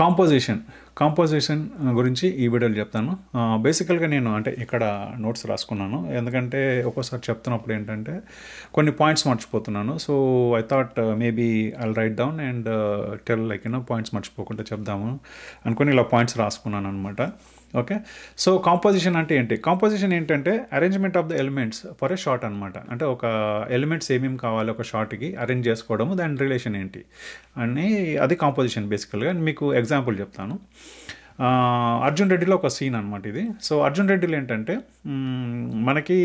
Composition గురించి ఈ వీడియోలో చెప్తాను. బేసికల్గా నేను అంటే ఇక్కడ నోట్స్ రాసుకున్నాను, ఎందుకంటే ఒక్కోసారి చెప్తున్నప్పుడు ఏంటంటే కొన్ని పాయింట్స్ మర్చిపోతున్నాను. So I thought maybe I'll write down and tell points మర్చిపోకుండా చెప్దాము అనుకుని ఇలా పాయింట్స్ రాసుకున్నాను అనమాట. ఓకే, సో కాంపోజిషన్ అంటే ఏంటి? కాంపోజిషన్ ఏంటంటే arrangement of the elements for a short అనమాట. అంటే ఒక ఎలిమెంట్స్ ఏమేమి కావాలి ఒక షార్ట్కి అరేంజ్ చేసుకోవడము, దాని రిలేషన్ ఏంటి అని, అది కాంపోజిషన్ బేసికల్గా. మీకు ఎగ్జాంపుల్ చెప్తాను. అర్జున్ రెడ్డిలో ఒక సీన్ అనమాట ఇది. సో అర్జున్ రెడ్డిలో ఏంటంటే మనకి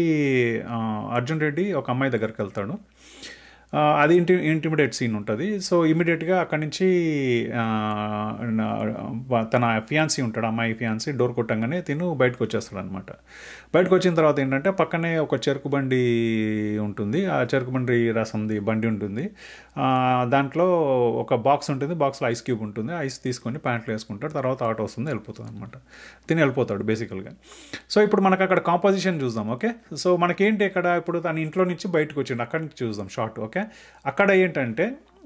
అర్జున్ రెడ్డి ఒక అమ్మాయి దగ్గరికి వెళ్తాడు. అది ఇంటిమిడేట్ సీన్ ఉంటుంది. సో ఇమీడియట్గా అక్కడి నుంచి తన ఫియాన్సీ ఉంటాడు, అమ్మాయి ఫియాన్సీ, డోర్ కొట్టంగానే తిను బయటకు వచ్చేస్తాడు అనమాట. బయటకు వచ్చిన తర్వాత ఏంటంటే పక్కనే ఒక చెరుకు బండి ఉంటుంది, ఆ చెరుకు బండి రసంది బండి ఉంటుంది. దాంట్లో ఒక బాక్స్ ఉంటుంది, బాక్స్లో ఐస్ క్యూబ్ ఉంటుంది. ఐస్ తీసుకొని ప్యాంట్లో వేసుకుంటాడు, తర్వాత ఆటో వస్తుంది, వెళ్ళిపోతుంది అనమాట. తిని వెళ్ళిపోతాడు బేసికల్గా. సో ఇప్పుడు మనకు అక్కడ కాంపోజిషన్ చూద్దాం. ఓకే, సో మనకేంటి ఇక్కడ ఇప్పుడు తన ఇంట్లో నుంచి బయటకు వచ్చిండు, అక్కడి నుంచి చూద్దాం షార్ట్. ఓకే, అక్కడ ఏంటంటే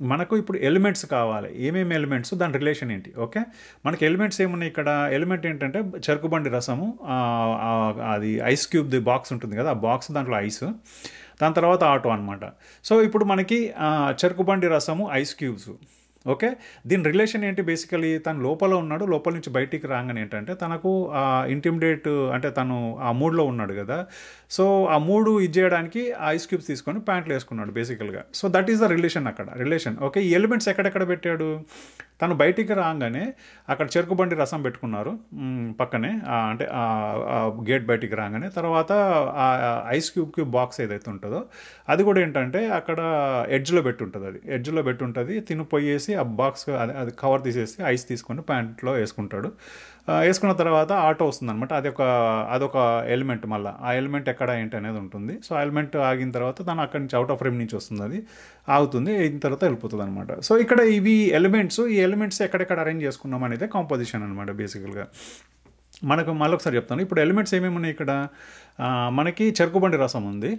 మనకు ఇప్పుడు ఎలిమెంట్స్ కావాలి, ఏమేమి ఎలిమెంట్స్, దాని రిలేషన్ ఏంటి. ఓకే, మనకి ఎలిమెంట్స్ ఏమున్నాయి ఇక్కడ? ఎలిమెంట్ ఏంటంటే చెరుకుబండి రసము, అది ఐస్ క్యూబ్ది బాక్స్ ఉంటుంది కదా, ఆ బాక్స్ దాంట్లో ఐస్, దాని తర్వాత ఆటో అనమాట. సో ఇప్పుడు మనకి చెరుకుబండి రసము, ఐస్ క్యూబ్స్. ఓకే, దీని రిలేషన్ ఏంటి? బేసికలీ తను లోపల ఉన్నాడు, లోపల నుంచి బయటికి రాగానే ఏంటంటే తనకు ఇంటిమిడేట్, అంటే తను ఆ మూడ్లో ఉన్నాడు కదా, సో ఆ మూడు ఇది చేయడానికి ఐస్ క్యూబ్స్ తీసుకొని ప్యాంట్లు వేసుకున్నాడు బేసికల్గా. So that is the relation అక్కడ, రిలేషన్. ఓకే, ఈ ఎలిమెంట్స్ ఎక్కడెక్కడ పెట్టాడు? తను బయటికి రాగానే అక్కడ చెరుకుబండి రసం పెట్టుకున్నారు పక్కనే, అంటే గేట్ బయటికి రాగానే. తర్వాత ఐస్ క్యూబ్ బాక్స్ ఏదైతే ఉంటుందో అది కూడా ఏంటంటే అక్కడ ఎడ్జ్లో పెట్టుంటుంది, అది ఎడ్జ్లో పెట్టుంటుంది. తిను పోయేసి ఆ బాక్స్ అది కవర్ తీసేసి ఐస్ తీసుకొని ప్యాంట్లో వేసుకుంటాడు. వేసుకున్న తర్వాత ఆటో వస్తుంది అనమాట. అదొక ఎలిమెంట్. మళ్ళీ ఆ ఎలిమెంట్ ఎక్కడ ఏంటి అనేది ఉంటుంది. సో ఆ ఎలిమెంట్ ఆగిన తర్వాత తను అక్కడి నుంచి అవుట్ ఆఫ్ ఫ్రేమ్ నుంచి వస్తుంది, అది ఆగుతుంది, అయిన తర్వాత వెళ్ళిపోతుంది అనమాట. సో ఇక్కడ ఇవి ఎలిమెంట్స్, ఈ ఎలిమెంట్స్ ఎక్కడెక్కడ అరేంజ్ చేసుకున్నాం అనేది కాంపోజిషన్ అనమాట బేసికల్గా. మనకు మళ్ళొకసారి చెప్తాను. ఇప్పుడు ఎలిమెంట్స్ ఏమేమి ఉన్నాయి ఇక్కడ? మనకి చెరుకుబండి రసం ఉంది.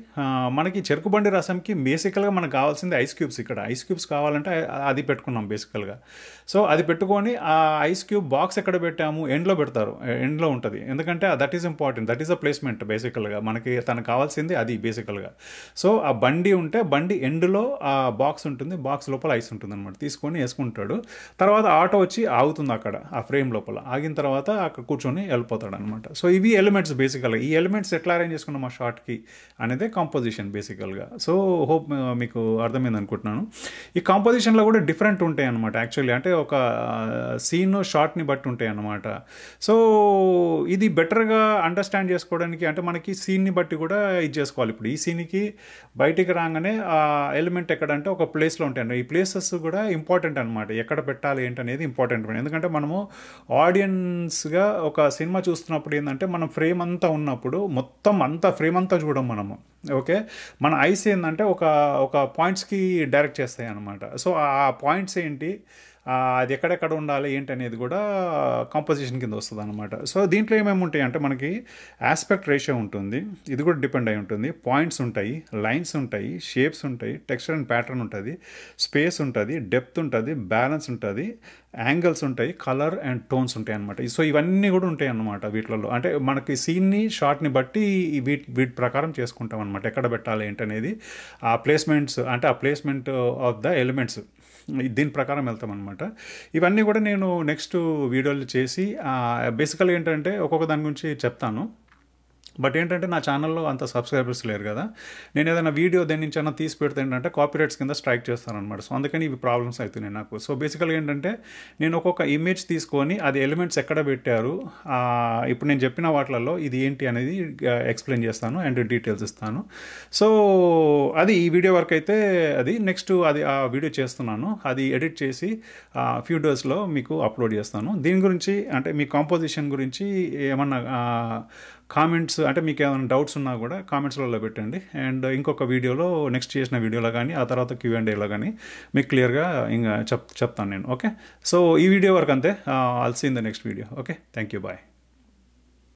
మనకి చెరుకుబండి రసంకి బేసికల్గా మనకు కావాల్సింది ఐస్ క్యూబ్స్. ఇక్కడ ఐస్ క్యూబ్స్ కావాలంటే అది పెట్టుకున్నాం బేసికల్గా. సో అది పెట్టుకొని ఆ ఐస్ క్యూబ్ బాక్స్ ఎక్కడ పెట్టాము? ఎండ్లో పెడతారు, ఎండ్లో ఉంటుంది. ఎందుకంటే that is important, that is a placement బేసికల్గా. మనకి తనకు కావాల్సింది అది బేసికల్గా. సో ఆ బండి ఉంటే బండి ఎండ్లో ఆ బాక్స్ ఉంటుంది, బాక్స్ లోపల ఐస్ ఉంటుంది అనమాట. తీసుకొని వేసుకుంటాడు. తర్వాత ఆటో వచ్చి ఆగుతుంది అక్కడ ఆ ఫ్రేమ్ లోపల. ఆగిన తర్వాత అక్కడ కూర్చొని వెళ్ళిపోతాడు అనమాట. సో ఇవి ఎలిమెంట్స్ బేసికల్గా. ఈ ఎలిమెంట్స్ ఎట్లా అరేంజ్ చేసుకున్నాం ఆ షార్ట్కి అనేదే కాంపోజిషన్ బేసికల్గా. సో హోప్ మీకు అర్థమైంది అనుకుంటున్నాను. ఈ కాంపోజిషన్లో కూడా డిఫరెంట్ ఉంటాయి అనమాట యాక్చువల్లీ. అంటే ఒక సీన్ షార్ట్ని బట్టి ఉంటాయి అన్నమాట. సో ఇది బెటర్గా అండర్స్టాండ్ చేసుకోవడానికి, అంటే మనకి సీన్ని బట్టి కూడా ఇది చేసుకోవాలి. ఇప్పుడు ఈ సీన్కి బయటికి రాగానే ఆ ఎలిమెంట్ ఎక్కడంటే ఒక ప్లేస్లో ఉంటాయి. ఈ ప్లేసెస్ కూడా ఇంపార్టెంట్ అనమాట, ఎక్కడ పెట్టాలి ఏంటనేది ఇంపార్టెంట్. ఎందుకంటే మనము ఆడియన్స్గా ఒక సినిమా చూస్తున్నప్పుడు ఏంటంటే మనం ఫ్రేమ్ అంతా ఉన్నప్పుడు మొత్తం అంతా ఫ్రేమ్ అంతా చూడం మనము. ఓకే, మన ఐస్ ఏంటంటే ఒక పాయింట్స్కి డైరెక్ట్ చేస్తాయి అన్నమాట. సో ఆ పాయింట్స్ ఏంటి, అది ఎక్కడెక్కడ ఉండాలి ఏంటి అనేది కూడా కాంపోజిషన్ కింద వస్తుంది అనమాట. సో దీంట్లో ఏమేమి ఉంటాయి అంటే మనకి ఆస్పెక్ట్ రేషియో ఉంటుంది, ఇది కూడా డిపెండ్ అయి ఉంటుంది. పాయింట్స్ ఉంటాయి, లైన్స్ ఉంటాయి, షేప్స్ ఉంటాయి, టెక్స్చర్ అండ్ ప్యాటర్న్ ఉంటుంది, స్పేస్ ఉంటుంది, డెప్త్ ఉంటుంది, బ్యాలెన్స్ ఉంటుంది, యాంగిల్స్ ఉంటాయి, కలర్ అండ్ టోన్స్ ఉంటాయి అనమాట. సో ఇవన్నీ కూడా ఉంటాయి అన్నమాట వీటిలలో. అంటే మనకి సీన్ని షార్ట్ని బట్టి వీటి ప్రకారం చేసుకుంటాం అనమాట, ఎక్కడ పెట్టాలి ఏంటనేది. ఆ ప్లేస్మెంట్స్, అంటే ఆ ప్లేస్మెంట్ ఆఫ్ ద ఎలిమెంట్స్, దీని ప్రకారం వెళ్తాం అనమాట. ఇవన్నీ కూడా నేను నెక్స్ట్ వీడియోలు చేసి బేసికల్గా ఏంటంటే ఒక్కొక్క దాని గురించి చెప్తాను. బట్ ఏంటంటే నా ఛానల్లో అంత సబ్స్క్రైబర్స్ లేరు కదా, నేను ఏదైనా వీడియో దేని నుంచి అయినా తీసి పెడితే ఏంటంటే కాపీరైట్స్ కింద స్ట్రైక్ చేస్తానమాట. సో అందుకని ఇవి ప్రాబ్లమ్స్ అవుతున్నాయి నాకు. సో బేసికల్గా ఏంటంటే నేను ఒక్కొక్క ఇమేజ్ తీసుకొని అది ఎలిమెంట్స్ ఎక్కడ పెట్టారు, ఇప్పుడు నేను చెప్పిన వాటిలలో ఇది ఏంటి అనేది ఎక్స్ప్లెయిన్ చేస్తాను అండ్ డీటెయిల్స్ ఇస్తాను. సో అది ఈ వీడియో వరకు అయితే అది. నెక్స్ట్ అది ఆ వీడియో చేస్తున్నాను, అది ఎడిట్ చేసి ఫ్యూ డేస్లో మీకు అప్లోడ్ చేస్తాను. దీని గురించి అంటే మీ కాంపోజిషన్ గురించి ఏమన్నా కామెంట్స్, అంటే మీకు ఏమైనా డౌట్స్ ఉన్నా కూడా కామెంట్స్లలో పెట్టండి. అండ్ ఇంకొక వీడియోలో నెక్స్ట్ చేసిన వీడియోలో కానీ ఆ తర్వాత Q&Aలో కానీ మీకు క్లియర్గా ఇంకా చెప్తాను నేను. ఓకే, సో ఈ వీడియో వరకు అంతే. I'll see in the next video. Okay, thank you, bye.